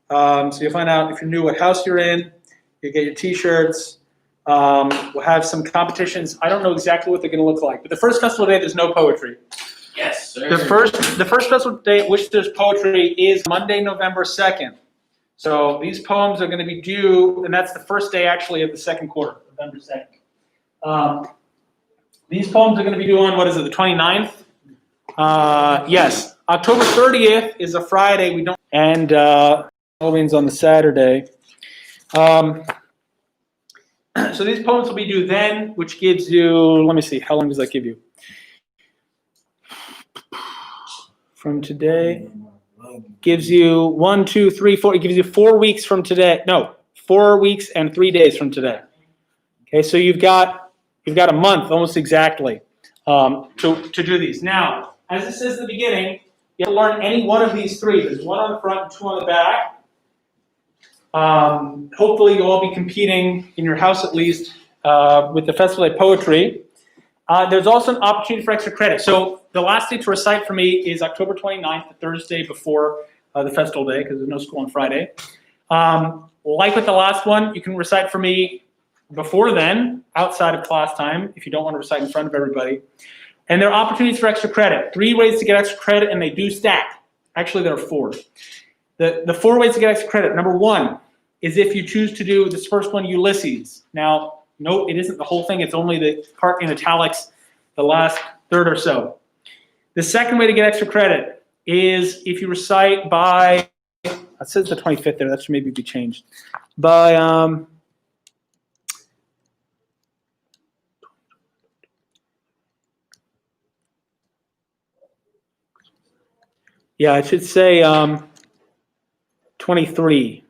So you'll find out if you're new what house you're in. You get your T-shirts. We'll have some competitions. I don't know exactly what they're going to look like, but the first festival day there's no poetry. Yes, sir. The first festival day at which there's poetry is Monday, November 2nd. So these poems are going to be due, and that's the first day actually of the second quarter, November 2nd. These poems are going to be due on, what is it, the 29th? Yes. October 30th is a Friday. We don't, and Halloween's on the Saturday. So these poems will be due then, which gives you, let me see, how long does that give you? From today, gives you 1, 2, 3, 4. It gives you 4 weeks from today. No, 4 weeks and 3 days from today. Okay, so you've got a month almost exactly to do these. Now, as it says in the beginning, you have to learn any one of these three. There's one on the front and two on the back. Hopefully, you'll all be competing in your house at least with the Festival Day Poetry. There's also an opportunity for extra credit. So the last day to recite for me is October 29th, the Thursday before the festival day, because there's no school on Friday. Like with the last one, you can recite for me before then, outside of class time, if you don't want to recite in front of everybody. And there are opportunities for extra credit. 3 ways to get extra credit, and they do stack. Actually, there are 4. The 4 ways to get extra credit. Number 1 is if you choose to do this first one, Ulysses. Now, note, it isn't the whole thing. It's only the part in italics, the last third or so. The second way to get extra credit is if you recite by, it says the 25th there. That should maybe be changed. By, yeah, it should say 23.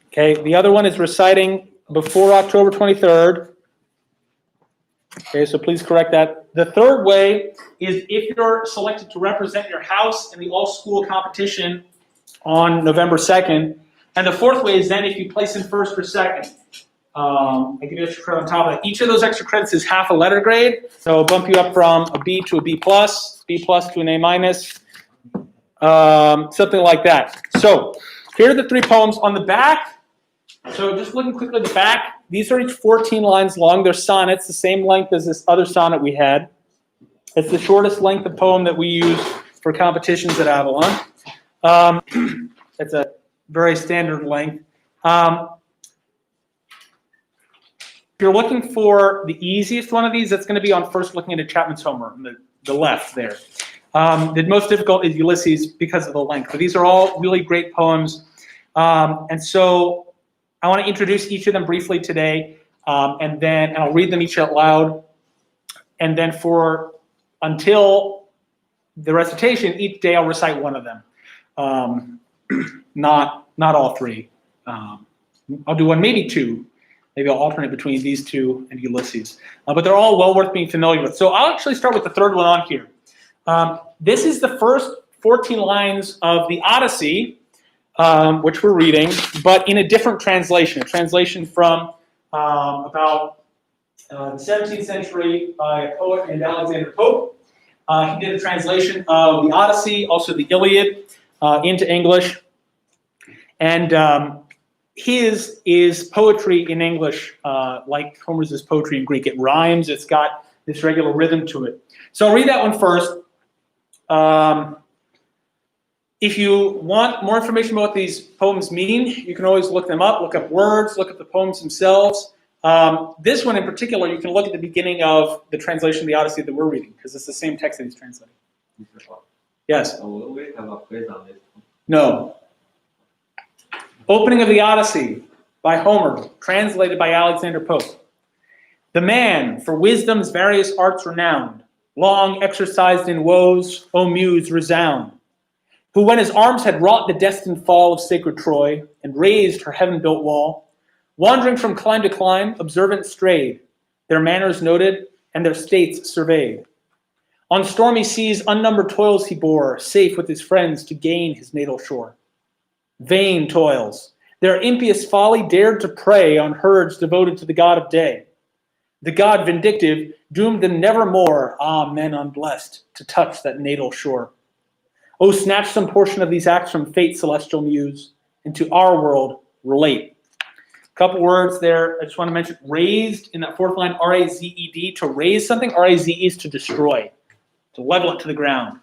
Okay, the other one is reciting before October 23rd. Okay, so please correct that. The third way is if you're selected to represent your house in the all-school competition on November 2nd. And the fourth way is then if you place in first or second. I give you extra credit on top of that. Each of those extra credits is half a letter grade. So it'll bump you up from a B to a B plus to an A minus, something like that. So here are the 3 poems on the back. So just looking quickly at the back, these are each 14 lines long. They're sonnets, the same length as this other sonnet we had. It's the shortest length of poem that we use for competitions at Avalon. It's a very standard length. If you're looking for the easiest one of these, that's going to be on first looking into Chapman's Homer, on the left there. The most difficult is Ulysses because of the length. But these are all really great poems. And so I want to introduce each of them briefly today, and I'll read them each out loud. And then until the recitation, each day I'll recite one of them, not all 3. I'll do one, maybe 2. Maybe I'll alternate between these 2 and Ulysses. But they're all well worth being familiar with. So I'll actually start with the third one on here. This is the first 14 lines of the Odyssey, which we're reading, but in a different translation, a translation from about the 17th century by a poet named Alexander Pope. He did a translation of the Odyssey, also the Iliad, into English. And his is poetry in English, like Homer's is poetry in Greek. It rhymes, it's got this regular rhythm to it. So I'll read that one first. If you want more information about what these poems mean, you can always look them up, look up words, look up the poems themselves. This one in particular, you can look at the beginning of the translation of the Odyssey that we're reading, because it's the same text that he's translating. Yes? Will we have a quiz on this? No. Opening of the Odyssey by Homer, translated by Alexander Pope. The man, for wisdom's various arts renowned, long exercised in woes, O muse, resound. Who when his arms had wrought the destined fall of sacred Troy, and raised her heaven-built wall, wandering from clime to clime, observant strayed, their manners noted, and their states surveyed. On stormy seas unnumbered toils he bore, safe with his friends to gain his natal shore. Vain toils, their impious folly dared to prey on herds devoted to the god of day. The god vindictive doomed them nevermore, men unblessed, to touch that natal shore. Oh, snatch some portion of these acts from fate, celestial muse, into our world relate. A couple words there. I just want to mention raised in that fourth line, R-A-Z-E-D, to raise something. R-A-Z-E is to destroy, to level it to the ground.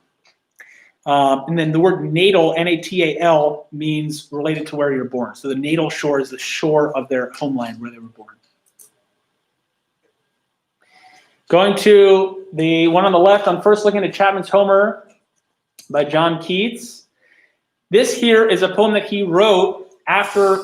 And then the word natal, N-A-T-A-L, means related to where you're born. So the natal shore is the shore of their homeland where they were born. Going to the one on the left, I'm first looking at Chapman's Homer by John Keats. This here is a poem that he wrote after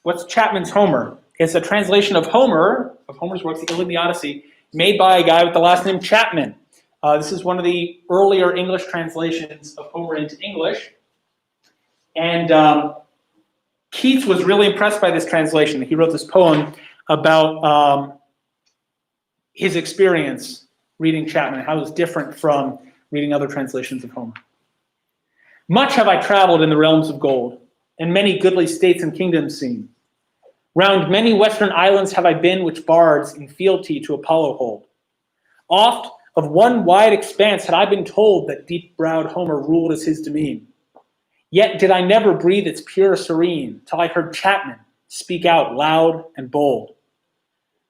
what's Chapman's Homer. It's a translation of Homer, of Homer's works, the Iliad and the Odyssey, made by a guy with the last name Chapman. This is one of the earlier English translations of Homer into English. And Keats was really impressed by this translation. He wrote this poem about his experience reading Chapman, how it was different from reading other translations of Homer. Much have I traveled in the realms of gold, and many goodly states and kingdoms seen. Round many western islands have I been, which bards in fealty to Apollo hold. Oft of one wide expanse had I been told that deep-browed Homer ruled as his demesne. Yet did I never breathe its pure serene, till I heard Chapman speak out loud and bold.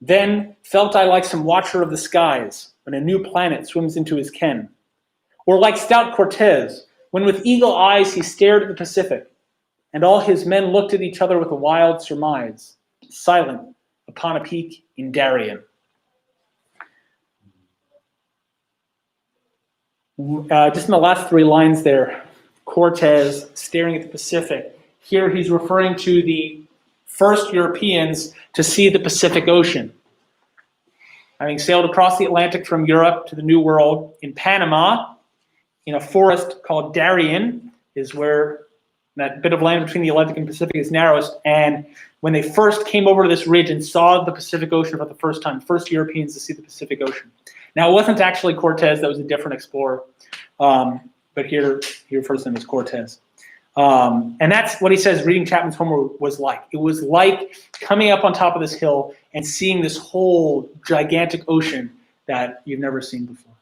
Then felt I like some watcher of the skies, when a new planet swims into his ken. Or like stout Cortez, when with eagle eyes he stared at the Pacific, and all his men looked at each other with a wild surmise, silent upon a peak in Darien. Just in the last three lines there, Cortez staring at the Pacific. Here he's referring to the first Europeans to see the Pacific Ocean. Having sailed across the Atlantic from Europe to the New World, in Panama, in a forest called Darien, is where that bit of land between the Atlantic and Pacific is narrowest. And when they first came over to this ridge and saw the Pacific Ocean for the first time, first Europeans to see the Pacific Ocean. Now, it wasn't actually Cortez, that was a different explorer. But here refers to him as Cortez. And that's what he says reading Chapman's Homer was like. It was like coming up on top of this hill and seeing this whole gigantic ocean that you've never seen before.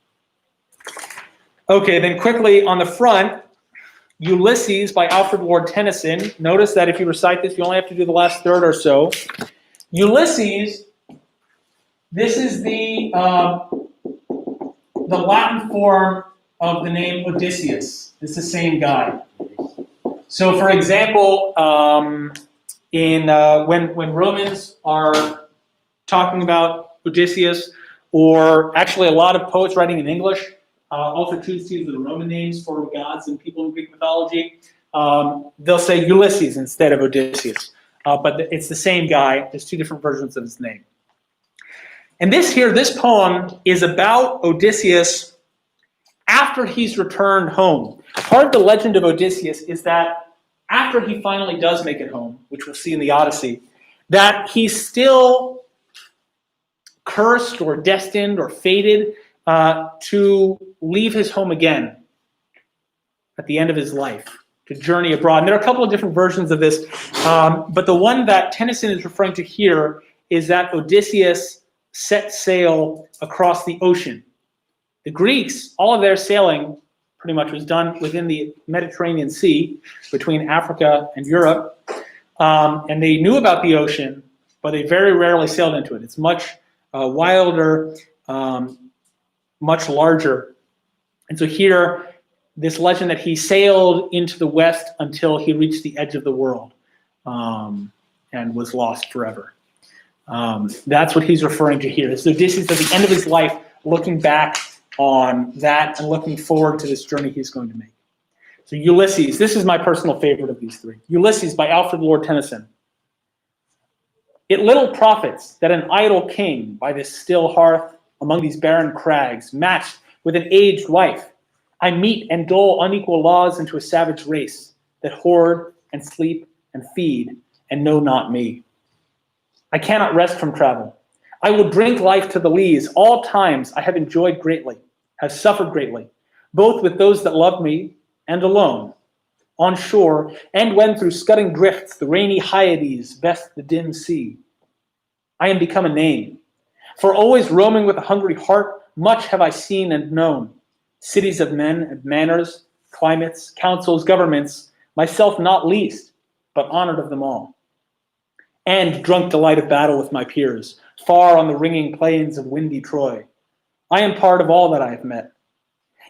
Okay, then quickly on the front, Ulysses by Alfred Lord Tennyson. Notice that if you recite this, you only have to do the last third or so. Ulysses, this is the Latin form of the name Odysseus. It's the same guy. So, for example, when Romans are talking about Odysseus, or actually a lot of poets writing in English also choose to use the Roman names for gods and people in Greek mythology, they'll say Ulysses instead of Odysseus. But it's the same guy. There's two different versions of his name. And this poem is about Odysseus after he's returned home. Part of the legend of Odysseus is that after he finally does make it home, which we'll see in the Odyssey, that he's still cursed or destined or fated to leave his home again at the end of his life, to journey abroad. And there are a couple of different versions of this, but the one that Tennyson is referring to here is that Odysseus set sail across the ocean. The Greeks, all of their sailing pretty much was done within the Mediterranean Sea between Africa and Europe, and they knew about the ocean, but they very rarely sailed into it. It's much wilder, much larger. And so here, this legend that he sailed into the west until he reached the edge of the world and was lost forever. That's what he's referring to here. So Odysseus at the end of his life, looking back on that and looking forward to this journey he's going to make. So Ulysses, this is my personal favorite of these three. Ulysses by Alfred Lord Tennyson. It little profits that an idle king by this still hearth among these barren crags, matched with an aged wife, I meet and dole unequal laws into a savage race that hoard and sleep and feed and know not me. I cannot rest from travel. I will drink life to the lees. All times I have enjoyed greatly, have suffered greatly, both with those that love me and alone, on shore, and when through scudding drifts the rainy Hyades vest the dim sea. I am become a name, for always roaming with a hungry heart, much have I seen and known, cities of men and manners, climates, councils, governments, myself not least, but honored of them all. And drunk delight of battle with my peers, far on the ringing plains of windy Troy. I am part of all that I have met.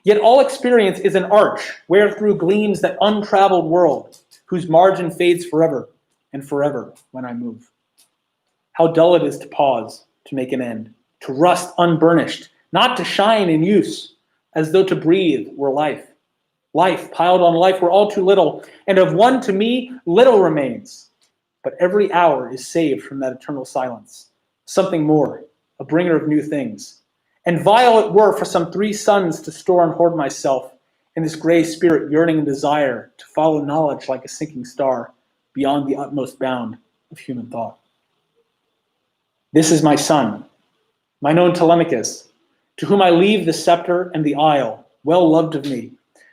Yet all experience is an arch, wherethrough gleams that untraveled world, whose margin fades forever and forever when I move. How dull it is to pause, to make an end, to rust unburnished, not to shine in use, as though to breathe were life. Life piled on life were all too little, and of one to me little remains. But every hour is saved from that eternal silence, something more, a bringer of new things. And vile it were for some 3 suns to store and hoard myself in this gray spirit yearning and desire to follow knowledge like a sinking star beyond the utmost bound of human thought. This is my son, mine own Telemachus, to whom I leave the scepter and the isle, well loved of me,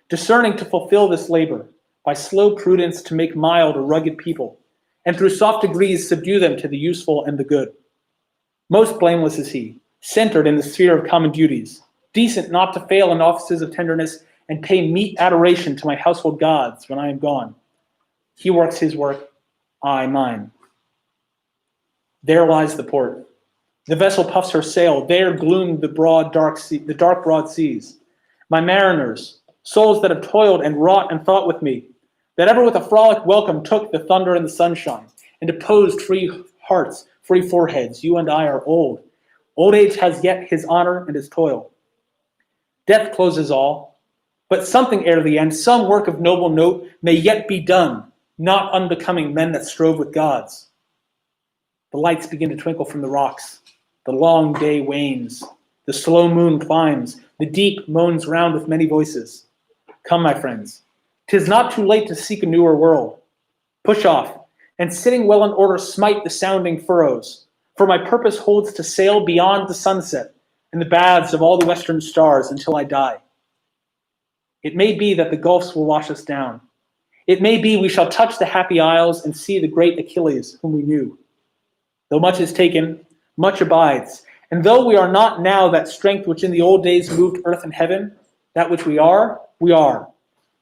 discerning to fulfill this labor, by slow prudence to make mild a rugged people, and through soft degrees subdue them to the useful and the good. Most blameless is he, centered in the sphere of common duties, decent not to fail in offices of tenderness, and pay meet adoration to my household gods when I am gone. He works his work, I mine. There lies the port. The vessel puffs her sail. There gloom the dark broad seas. My mariners, souls that have toiled and wrought and thought with me, that ever with a frolic welcome took the thunder and the sunshine, and opposed free hearts, free foreheads. You and I are old. Old age has yet his honor and his toil. Death closes all, but something ere the end, some work of noble note may yet be done, not unbecoming men that strove with gods. The lights begin to twinkle from the rocks. The long day wanes. The slow moon climbs. The deep moans round with many voices. Come, my friends. 'Tis not too late to seek a newer world. Push off, and sitting well in order, smite the sounding furrows. For my purpose holds to sail beyond the sunset and the baths of all the western stars until I die. It may be that the gulfs will wash us down. It may be we shall touch the happy isles and see the great Achilles whom we knew. Though much is taken, much abides. And though we are not now that strength which in the old days moved earth and heaven, that which we are,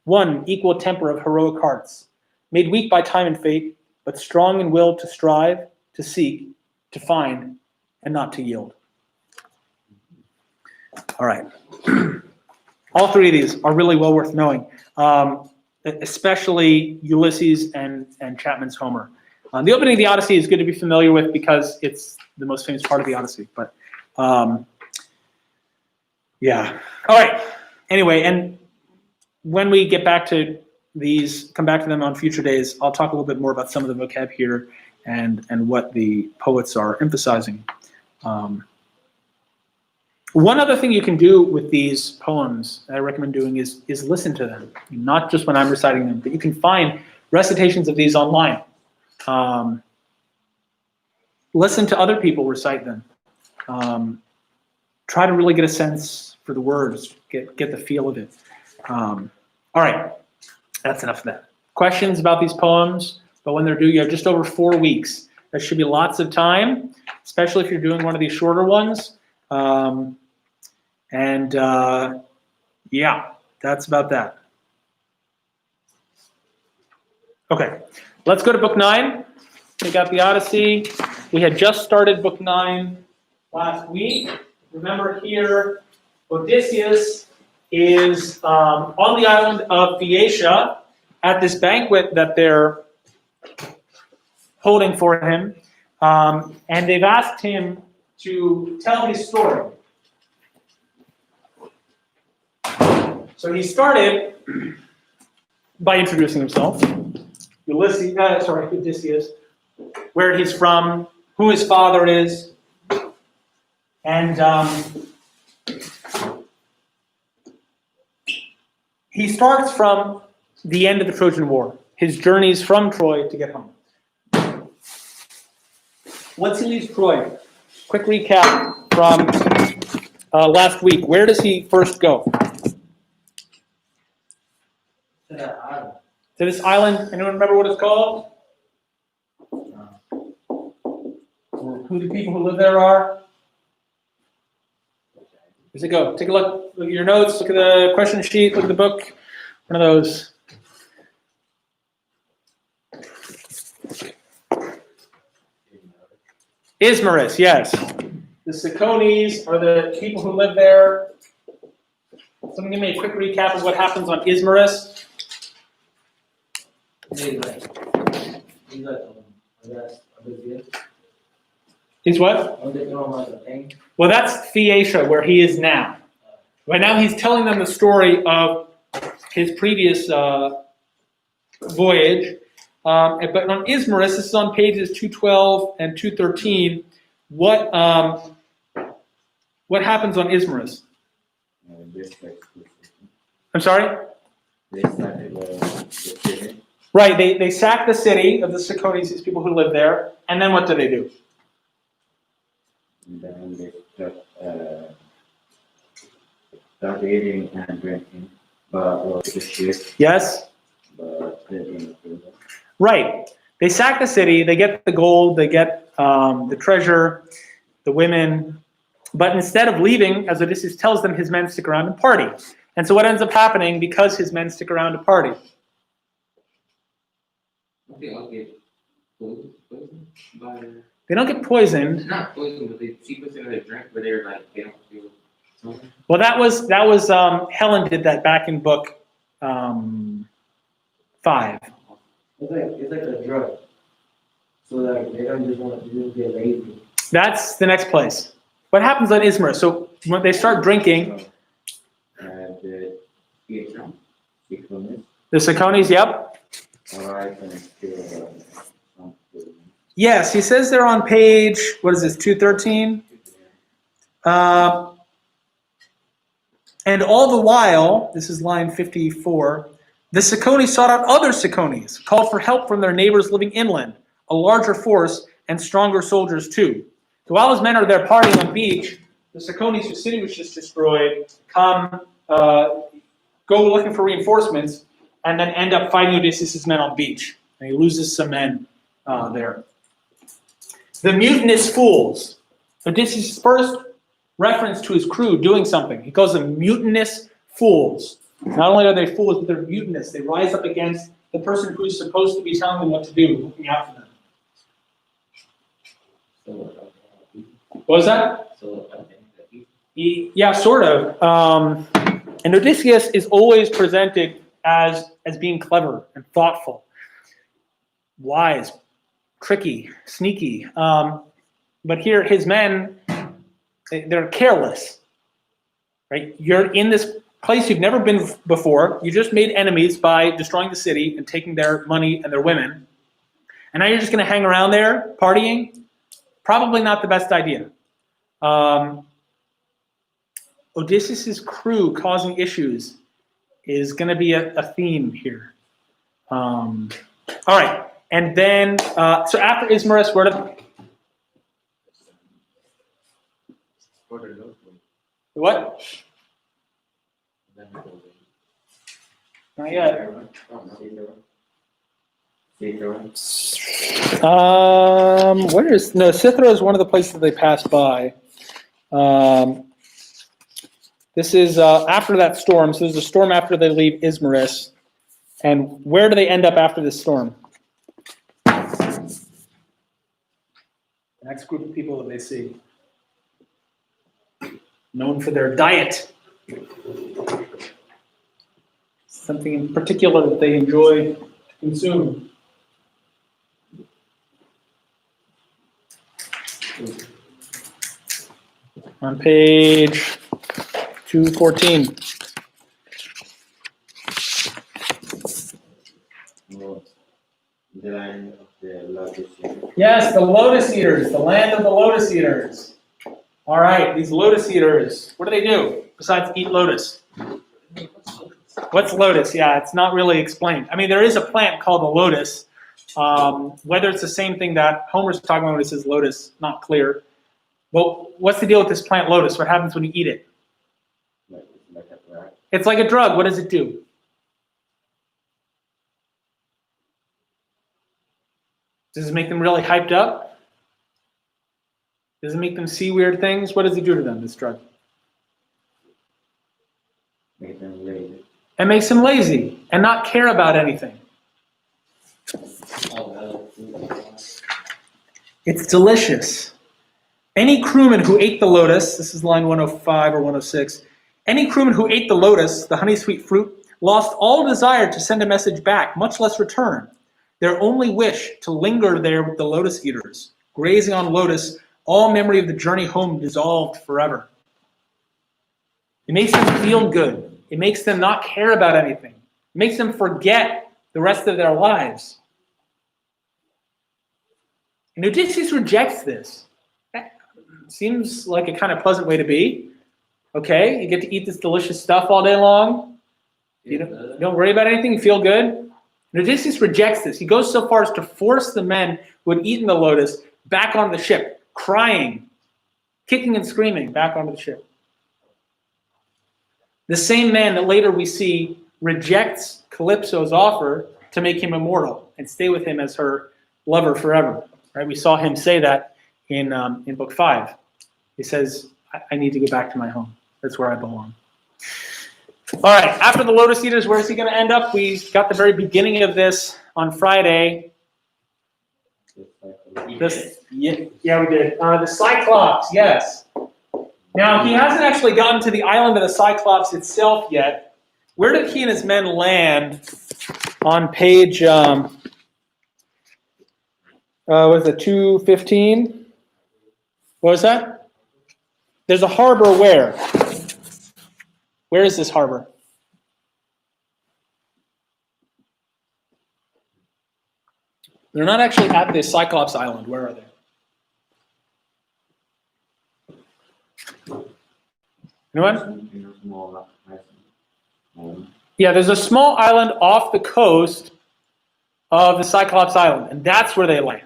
one equal temper of heroic hearts, made weak by time and fate, but strong in will to strive, to seek, to find, and not to yield. All right. All 3 of these are really well worth knowing, especially Ulysses and Chapman's Homer. The opening of the Odyssey is good to be familiar with because it's the most famous part of the Odyssey. But yeah. All right. Anyway, and when we get back to these, come back to them on future days, I'll talk a little bit more about some of the vocab here and what the poets are emphasizing. One other thing you can do with these poems that I recommend doing is listen to them, not just when I'm reciting them, but you can find recitations of these online. Listen to other people recite them. Try to really get a sense for the words, get the feel of it. All right, that's enough of that. Questions about these poems? But when they're due, you have just over 4 weeks. There should be lots of time, especially if you're doing one of these shorter ones. Yeah, that's about that. Okay, let's go to book 9. We got the Odyssey. We had just started book 9 last week. Remember here, Odysseus is on the island of Phaeacia at this banquet that they're holding for him. And they've asked him to tell his story. So he started by introducing himself. Odysseus, where he's from, who his father is, and he starts from the end of the Trojan War, his journeys from Troy to get home. Once he leaves Troy, quick recap from last week. Where does he first go? To this island. Anyone remember what it's called? Or who the people who live there are? Where's it go? Take a look. Look at your notes. Look at the question sheet. Look at the book. One of those. Ismaris, yes. The Sicones are the people who live there. Someone give me a quick recap of what happens on Ismaris. He's what? Well, that's Phaeacia, where he is now. Right now, he's telling them the story of his previous voyage. But on Ismaris, this is on pages 212 and 213. What happens on Ismaris? I'm sorry? Right, they sack the city of the Sicones, these people who live there, and then what do they do? Then they start eating and drinking, but the ships. Yes? But Right. They sack the city, they get the gold, they get the treasure, the women, but instead of leaving, as Odysseus tells them, his men stick around and party. And so what ends up happening because his men stick around to party? They all get poisoned by. They don't get poisoned. Not poisoned, but they see what's in their drink, but they're like they don't feel something. Well, that was Helen did that back in book 5. It's like a drug. So like they don't just want to get lazy. That's the next place. What happens on Ismaris? So when they start drinking, the the Sicones, yep. Yes, he says they're on page, what is this, 213? And all the while, this is line 54, the Sicones sought out other Sicones, called for help from their neighbors living inland, a larger force and stronger soldiers too. So while his men are there partying on the beach, the Sicones, whose city was just destroyed, come, go looking for reinforcements, and then end up fighting Odysseus' men on the beach. And he loses some men there. The mutinous fools. Odysseus' first reference to his crew doing something. He calls them mutinous fools. Not only are they fools, but they're mutinous. They rise up against the person who is supposed to be telling them what to do, looking out for them. What was that? Yeah, sort of. And Odysseus is always presented as being clever and thoughtful, wise, tricky, sneaky. But here, his men, they're careless. Right? You're in this place you've never been before. You just made enemies by destroying the city and taking their money and their women. And now you're just going to hang around there partying? Probably not the best idea. Odysseus' crew causing issues is going to be a theme here. All right. And then, so after Ismaris, where do... What? Not yet. Where is... No, Cythera is one of the places that they passed by. This is after that storm. So there's a storm after they leave Ismaris. And where do they end up after this storm? The next group of people that they see. Known for their diet. Something in particular that they enjoy to consume. On page 214. The land of the lotus eaters. Yes, the lotus eaters, the land of the lotus eaters. All right, these lotus eaters, what do they do besides eat lotus? What's lotus? Yeah, it's not really explained. I mean, there is a plant called the lotus. Whether it's the same thing that Homer's talking about when it says lotus, not clear. But what's the deal with this plant lotus? What happens when you eat it? It's like a drug. What does it do? Does it make them really hyped up? Does it make them see weird things? What does it do to them, this drug? Make them lazy. It makes them lazy. and not care about anything. It's delicious. Any crewman who ate the lotus, this is line 105 or 106, any crewman who ate the lotus, the honey sweet fruit, lost all desire to send a message back, much less return. Their only wish to linger there with the lotus eaters. Grazing on lotus, all memory of the journey home dissolved forever. It makes them feel good. It makes them not care about anything. It makes them forget the rest of their lives. And Odysseus rejects this. Seems like a kind of pleasant way to be. Okay, you get to eat this delicious stuff all day long. You don't worry about anything. You feel good. And Odysseus rejects this. He goes so far as to force the men who had eaten the lotus back on the ship, crying, kicking and screaming back onto the ship. The same man that later we see rejects Calypso's offer to make him immortal and stay with him as her lover forever. Right? We saw him say that in book 5. He says, I need to go back to my home. That's where I belong. All right, after the lotus eaters, where is he going to end up? We got the very beginning of this on Friday. Yeah, we did. The Cyclops, yes. Now, he hasn't actually gotten to the island of the Cyclops itself yet. Where did he and his men land on page, what is it, 215? What was that? There's a harbor where? Where is this harbor? They're not actually at the Cyclops Island. Where are they? Anyone? Yeah, there's a small island off the coast of the Cyclops Island, and that's where they land.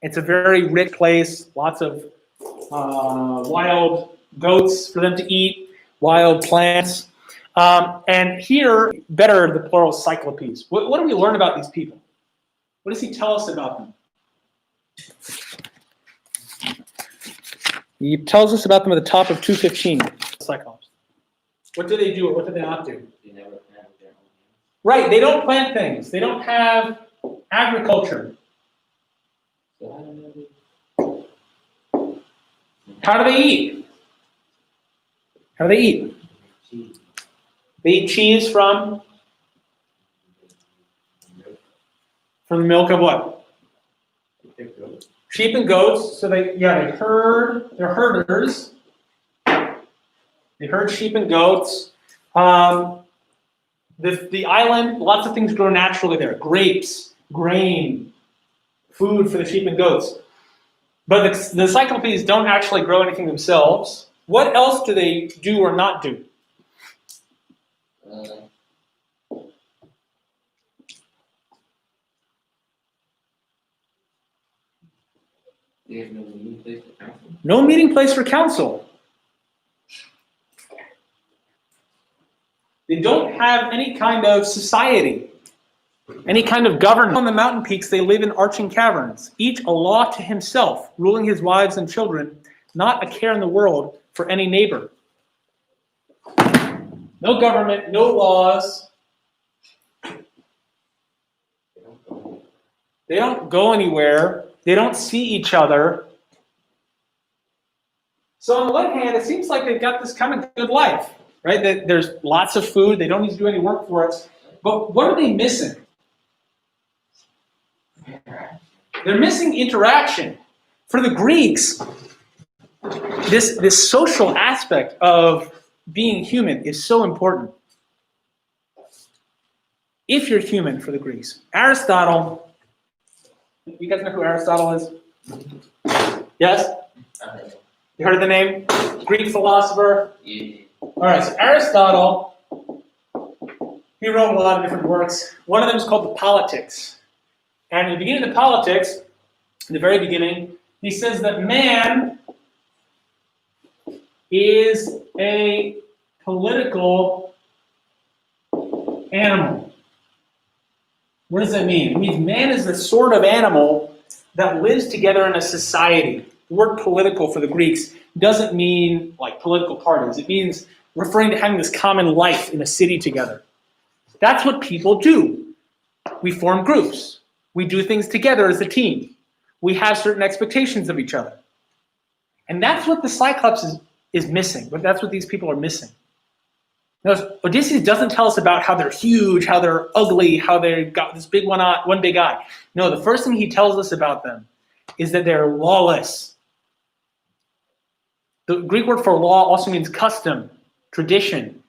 It's a very rich place, lots of wild goats for them to eat, wild plants. And here, better the plural Cyclopes. What do we learn about these people? What does he tell us about them? He tells us about them at the top of 215, Cyclops. What do they do or what do they not do? They never plant their own hands. Right, they don't plant things. They don't have agriculture. How do they eat? How do they eat? They eat cheese from the milk of what? Sheep and goats. So they herd. They're herders. They herd sheep and goats. The island, lots of things grow naturally there. Grapes, grain, food for the sheep and goats. But the Cyclopes don't actually grow anything themselves. What else do they do or not do? They have no meeting place for council. No meeting place for council. They don't have any kind of society, any kind of government. On the mountain peaks, they live in arching caverns, each a law to himself, ruling his wives and children, not a care in the world for any neighbor. No government, no laws. They don't go anywhere. They don't see each other. So on the one hand, it seems like they've got this kind of good life, right? That there's lots of food. They don't need to do any work for it. But what are they missing? They're missing interaction. For the Greeks, this social aspect of being human is so important. If you're human for the Greeks. Aristotle, you guys know who Aristotle is? Yes? You heard of the name? Greek philosopher? Yeah. All right, so Aristotle, he wrote a lot of different works. One of them is called the Politics. And in the beginning of the Politics, in the very beginning, he says that man is a political animal. What does that mean? It means man is the sort of animal that lives together in a society. The word political for the Greeks doesn't mean like political parties. It means referring to having this common life in a city together. That's what people do. We form groups. We do things together as a team. We have certain expectations of each other. And that's what the Cyclops is missing, but that's what these people are missing. Now, Odysseus doesn't tell us about how they're huge, how they're ugly, how they've got this big one big eye. No, the first thing he tells us about them is that they're lawless. The Greek word for law also means custom, tradition.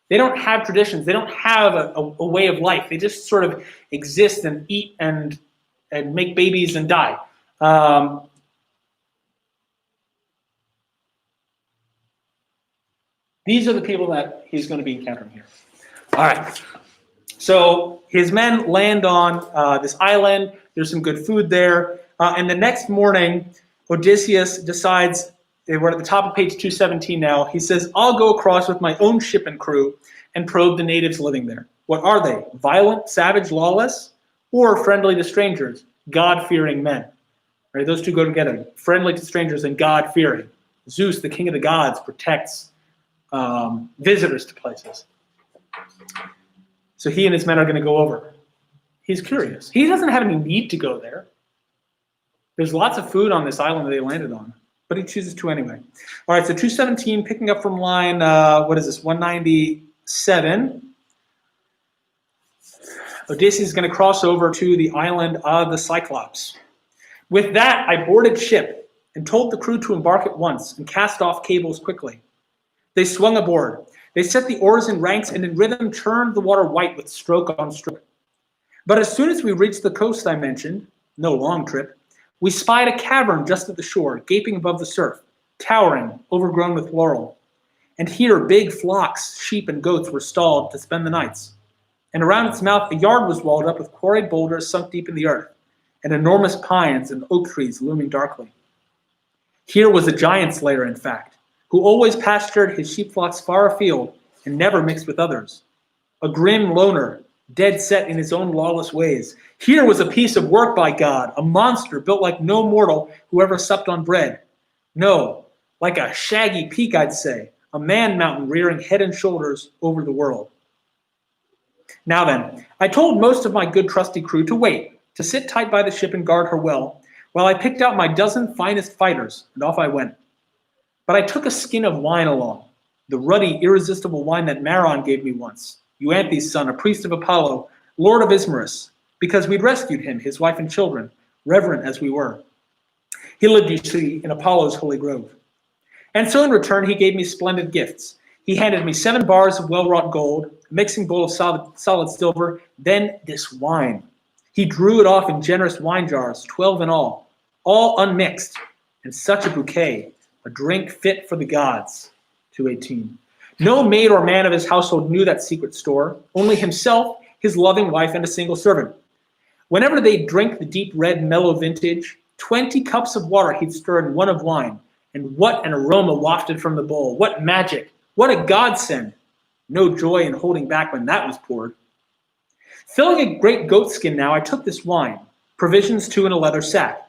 They don't have traditions. They don't have a way of life. They just sort of exist and eat and make babies and die. These are the people that he's going to be encountering here. All right. So his men land on this island. There's some good food there. And the next morning, Odysseus decides, we're at the top of page 217 now, he says, I'll go across with my own ship and crew and probe the natives living there. What are they? Violent, savage, lawless, or friendly to strangers, God-fearing men? Right? Those two go together. Friendly to strangers and God-fearing. Zeus, the king of the gods, protects visitors to places. So he and his men are going to go over. He's curious. He doesn't have any need to go there. There's lots of food on this island that they landed on, but he chooses to anyway. All right, so 217, picking up from line, 197. Odysseus is going to cross over to the island of the Cyclops. With that, I boarded ship and told the crew to embark at once and cast off cables quickly. They swung aboard. They set the oars in ranks and in rhythm turned the water white with stroke on stroke. But as soon as we reached the coast I mentioned, no long trip, we spied a cavern just at the shore, gaping above the surf, towering, overgrown with laurel. And here big flocks, sheep and goats were stalled to spend the nights. And around its mouth a yard was walled up with quarried boulders sunk deep in the earth, and enormous pines and oak trees looming darkly. Here was a giant's lair, in fact, who always pastured his sheep flocks far afield and never mixed with others. A grim loner, dead set in his own lawless ways. Here was a piece of work by God, a monster built like no mortal who ever supped on bread. No, like a shaggy peak, I'd say, a man-mountain rearing head and shoulders over the world. Now then, I told most of my good trusty crew to wait, to sit tight by the ship and guard her well, while I picked out my dozen finest fighters, and off I went. But I took a skin of wine along, the ruddy, irresistible wine that Maron gave me once, Euanthes' son, a priest of Apollo, lord of Ismarus, because we'd rescued him, his wife and children, reverent as we were. He lived, you see, in Apollo's holy grove. And so in return, he gave me splendid gifts. He handed me 7 bars of well-wrought gold, a mixing bowl of solid silver, then this wine. He drew it off in generous wine jars, 12 in all unmixed, and such a bouquet, a drink fit for the gods. 218. No maid or man of his household knew that secret store, only himself, his loving wife, and a single servant. Whenever they'd drink the deep red mellow vintage, 20 cups of water he'd stir in one of wine, and what an aroma wafted from the bowl, what magic, what a godsend. No joy in holding back when that was poured. Filling a great goat skin now, I took this wine, provisions too in a leather sack.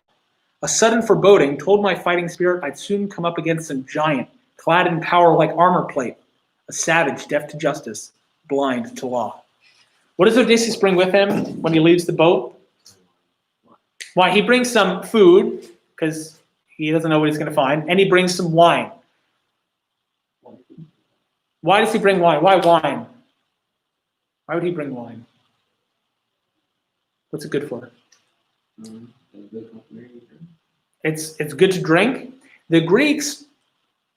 A sudden foreboding told my fighting spirit I'd soon come up against some giant, clad in power like armor plate, a savage deaf to justice, blind to law. What does Odysseus bring with him when he leaves the boat? Why, he brings some food, because he doesn't know what he's going to find, and he brings some wine. Why does he bring wine? Why wine? Why would he bring wine? What's it good for? It's good to drink. The Greeks,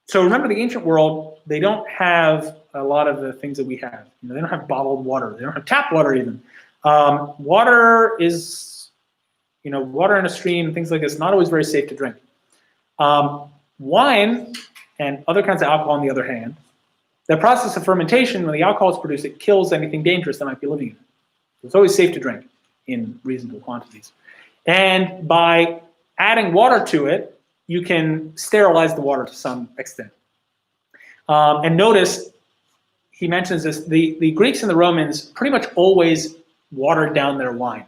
so remember the ancient world, they don't have a lot of the things that we have. They don't have bottled water. They don't have tap water even. Water is, water in a stream, things like this, not always very safe to drink. Wine and other kinds of alcohol, on the other hand, the process of fermentation, when the alcohol is produced, it kills anything dangerous that might be living in it. It's always safe to drink in reasonable quantities. And by adding water to it, you can sterilize the water to some extent. And notice, he mentions this, the Greeks and the Romans pretty much always watered down their wine.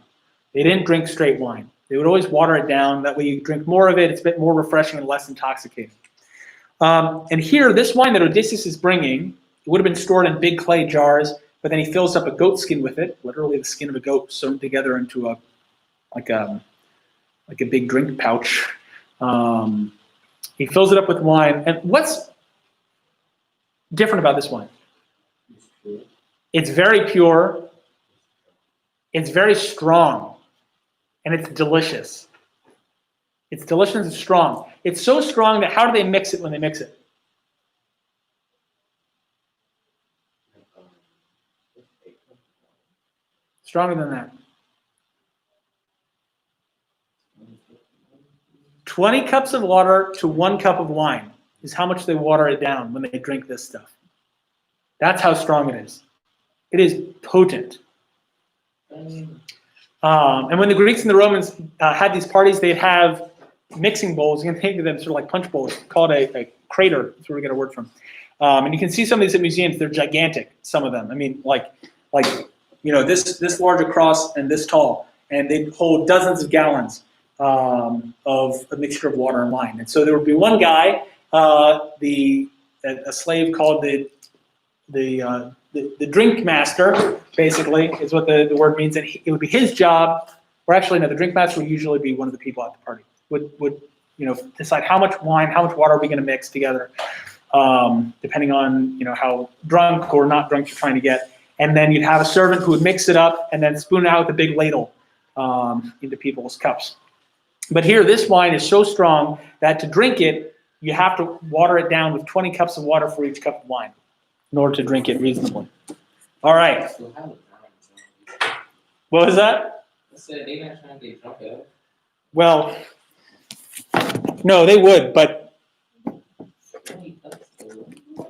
They didn't drink straight wine. They would always water it down. That way you drink more of it. It's a bit more refreshing and less intoxicating. And here, this wine that Odysseus is bringing, it would have been stored in big clay jars, but then he fills up a goat skin with it, literally the skin of a goat sewn together into a big drink pouch. He fills it up with wine. And what's different about this wine? It's very pure, it's very strong, and it's delicious. It's delicious and strong. It's so strong that how do they mix it when they mix it? Stronger than that. 20 cups of water to 1 cup of wine is how much they water it down when they drink this stuff. That's how strong it is. It is potent. And when the Greeks and the Romans had these parties, they'd have mixing bowls. You can think of them sort of like punch bowls, called a crater. That's where we get our word from. And you can see some of these at museums. They're gigantic, some of them. I mean, like this large across and this tall. And they hold dozens of gallons of a mixture of water and wine. And so there would be one guy, a slave called the drink master, basically, is what the word means. And it would be his job, or actually, no, the drink master would usually be one of the people at the party. Would decide how much wine, how much water are we going to mix together, depending on how drunk or not drunk you're trying to get. And then you'd have a servant who would mix it up and then spoon it out with a big ladle into people's cups. But here, this wine is so strong that to drink it, you have to water it down with 20 cups of water for each cup of wine in order to drink it reasonably. All right. What was that? I said they're not trying to get drunk out. Well, no, they would, but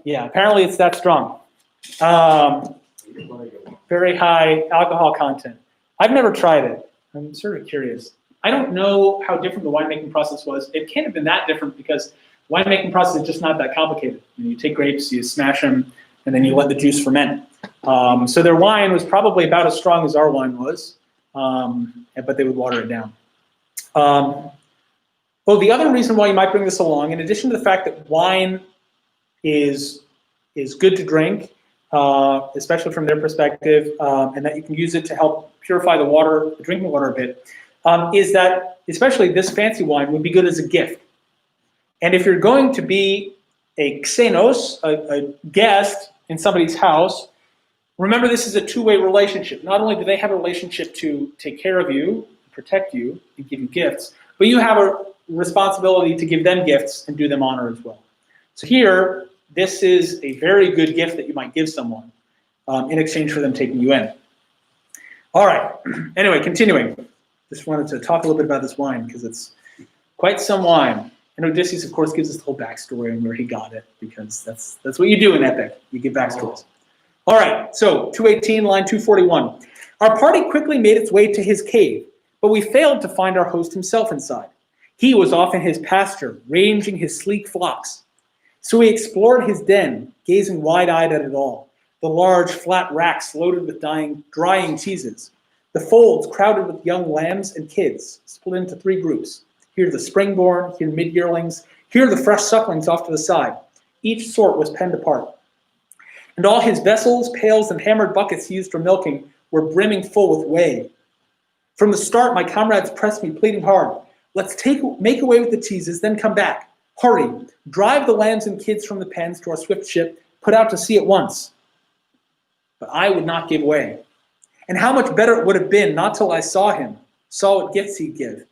yeah, apparently it's that strong. Very high alcohol content. I've never tried it. I'm sort of curious. I don't know how different the winemaking process was. It can't have been that different because winemaking process is just not that complicated. You take grapes, you smash them, and then you let the juice ferment. So their wine was probably about as strong as our wine was, but they would water it down. The other reason why you might bring this along, in addition to the fact that wine is good to drink, especially from their perspective, and that you can use it to help purify the drinking water a bit, is that especially this fancy wine would be good as a gift. And if you're going to be a xenos, a guest in somebody's house, remember this is a two-way relationship. Not only do they have a relationship to take care of you, protect you, and give you gifts, but you have a responsibility to give them gifts and do them honor as well. So here, this is a very good gift that you might give someone in exchange for them taking you in. All right. Anyway, continuing. Just wanted to talk a little bit about this wine because it's quite some wine. And Odysseus, of course, gives us the whole backstory on where he got it because that's what you do in epic. You give backstories. All right. So 218, line 241. Our party quickly made its way to his cave, but we failed to find our host himself inside. He was off in his pasture, ranging his sleek flocks. So we explored his den, gazing wide-eyed at it all. The large, flat racks loaded with drying cheeses. The folds crowded with young lambs and kids, split into 3 groups. Here the spring-born, here mid-yearlings, here the fresh sucklings off to the side. Each sort was penned apart. And all his vessels, pails, and hammered buckets he used for milking were brimming full with whey. From the start, my comrades pressed me, pleading hard. Let's make away with the cheeses, then come back. Hurry, drive the lambs and kids from the pens to our swift ship, put out to sea at once. But I would not give way. And how much better it would have been not till I saw him, saw what gifts he'd give.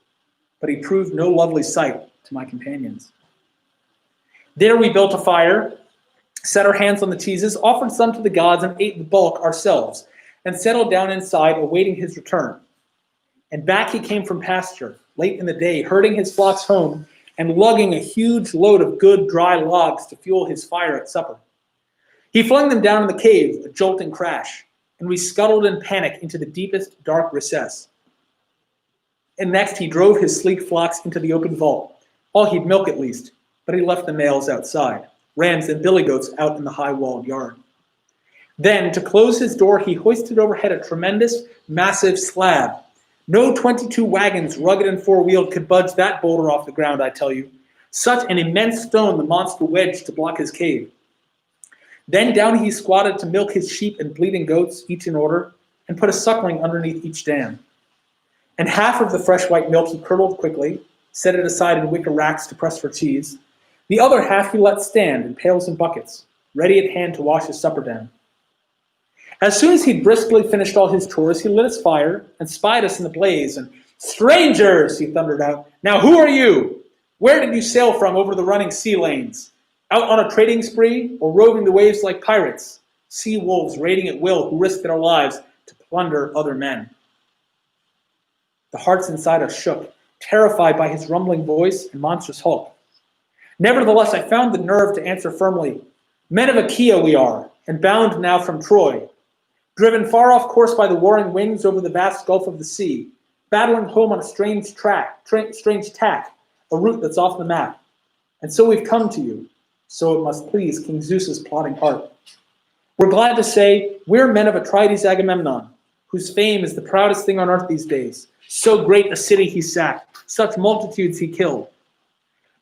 But he proved no lovely sight to my companions. There we built a fire, set our hands on the cheeses, offered some to the gods, and ate the bulk ourselves, and settled down inside, awaiting his return. And back he came from pasture, late in the day, herding his flocks home, and lugging a huge load of good dry logs to fuel his fire at supper. He flung them down in the cave, a jolting crash, and we scuttled in panic into the deepest dark recess. And next he drove his sleek flocks into the open vault, all he'd milk at least, but he left the males outside, rams and billy goats out in the high-walled yard. Then, to close his door, he hoisted overhead a tremendous, massive slab. No 22 wagons, rugged and four-wheeled, could budge that boulder off the ground, I tell you. Such an immense stone the monster wedged to block his cave. Then down he squatted to milk his sheep and bleating goats, each in order, and put a suckling underneath each dam. And half of the fresh white milk he curdled quickly, set it aside in wicker racks to press for cheese. The other half he let stand in pails and buckets, ready at hand to wash his supper down. As soon as he'd briskly finished all his chores, he lit his fire and spied us in the blaze, and "Strangers," he thundered out, "now who are you? Where did you sail from over the running sea lanes? Out on a trading spree, or roving the waves like pirates, sea wolves raiding at will who risk their lives to plunder other men?" The hearts inside us shook, terrified by his rumbling voice and monstrous hulk. Nevertheless, I found the nerve to answer firmly, "Men of Achaia we are, and bound now from Troy, driven far off course by the warring winds over the vast gulf of the sea, battling home on a strange tack, a route that's off the map. And so we've come to you, so it must please King Zeus's plotting heart. We're glad to say we're men of Atrides Agamemnon, whose fame is the proudest thing on earth these days. So great a city he sacked, such multitudes he killed.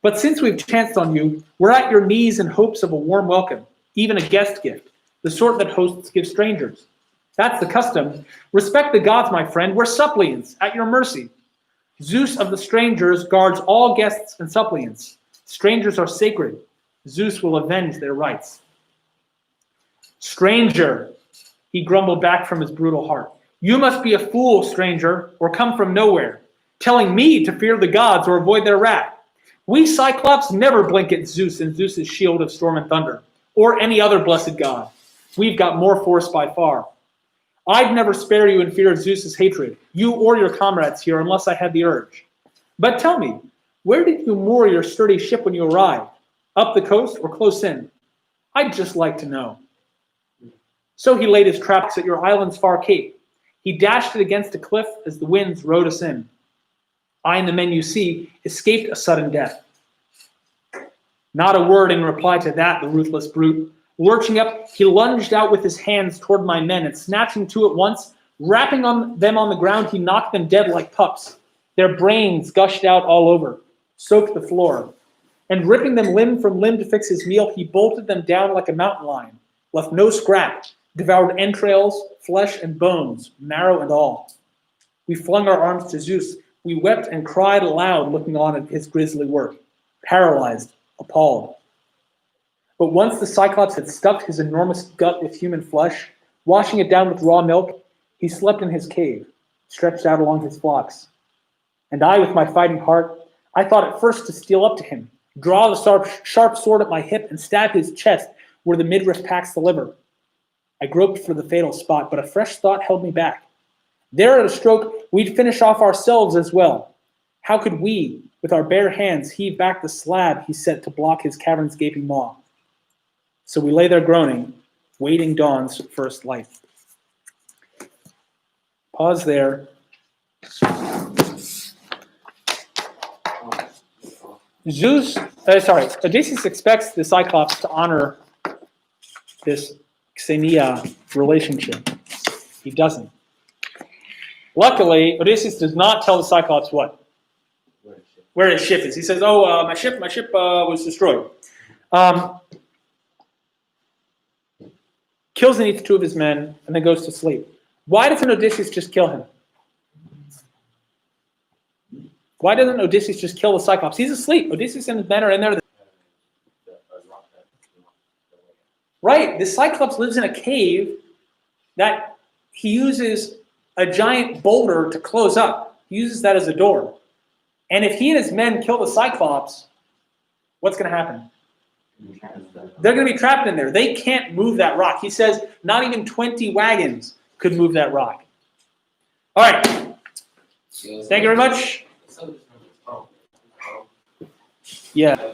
But since we've chanced on you, we're at your knees in hopes of a warm welcome, even a guest gift, the sort that hosts give strangers. That's the custom. Respect the gods, my friend. We're suppliants, at your mercy. Zeus of the strangers guards all guests and suppliants. Strangers are sacred. Zeus will avenge their rights." "Stranger," he grumbled back from his brutal heart, "you must be a fool, stranger, or come from nowhere, telling me to fear the gods or avoid their wrath. We Cyclops never blink at Zeus and Zeus's shield of storm and thunder, or any other blessed god. We've got more force by far. I'd never spare you in fear of Zeus's hatred, you or your comrades here, unless I had the urge. But tell me, where did you moor your sturdy ship when you arrived? Up the coast or close in? I'd just like to know." So he laid his traps at your island's far cape. He dashed it against a cliff as the winds rowed us in. I and the men you see escaped a sudden death. Not a word in reply to that, the ruthless brute. Lurching up, he lunged out with his hands toward my men, and snatching two at once, rapping them on the ground, he knocked them dead like pups. Their brains gushed out all over, soaked the floor. And ripping them limb from limb to fix his meal, he bolted them down like a mountain lion, left no scrap, devoured entrails, flesh and bones, marrow and all. We flung our arms to Zeus. We wept and cried aloud, looking on at his grisly work, paralyzed, appalled. But once the Cyclops had stuffed his enormous gut with human flesh, washing it down with raw milk, he slept in his cave, stretched out along his flocks. And I, with my fighting heart, I thought at first to steal up to him, draw the sharp sword at my hip, and stab his chest where the midriff packs the liver. I groped for the fatal spot, but a fresh thought held me back. There at a stroke, we'd finish off ourselves as well. How could we, with our bare hands, heave back the slab he set to block his cavern's gaping maw? So we lay there groaning, waiting dawn's first light. Pause there. Odysseus expects the Cyclops to honor this xenia relationship. He doesn't. Luckily, Odysseus does not tell the Cyclops what? Where his ship is. He says, my ship was destroyed. Kills and eats two of his men, and then goes to sleep. Why doesn't Odysseus just kill him? Why doesn't Odysseus just kill the Cyclops? He's asleep. Odysseus and his men are in there. Right, the Cyclops lives in a cave that he uses a giant boulder to close up. He uses that as a door. And if he and his men kill the Cyclops, what's going to happen? They're going to be trapped in there. They can't move that rock. He says not even 20 wagons could move that rock. All right. Thank you very much. Yeah.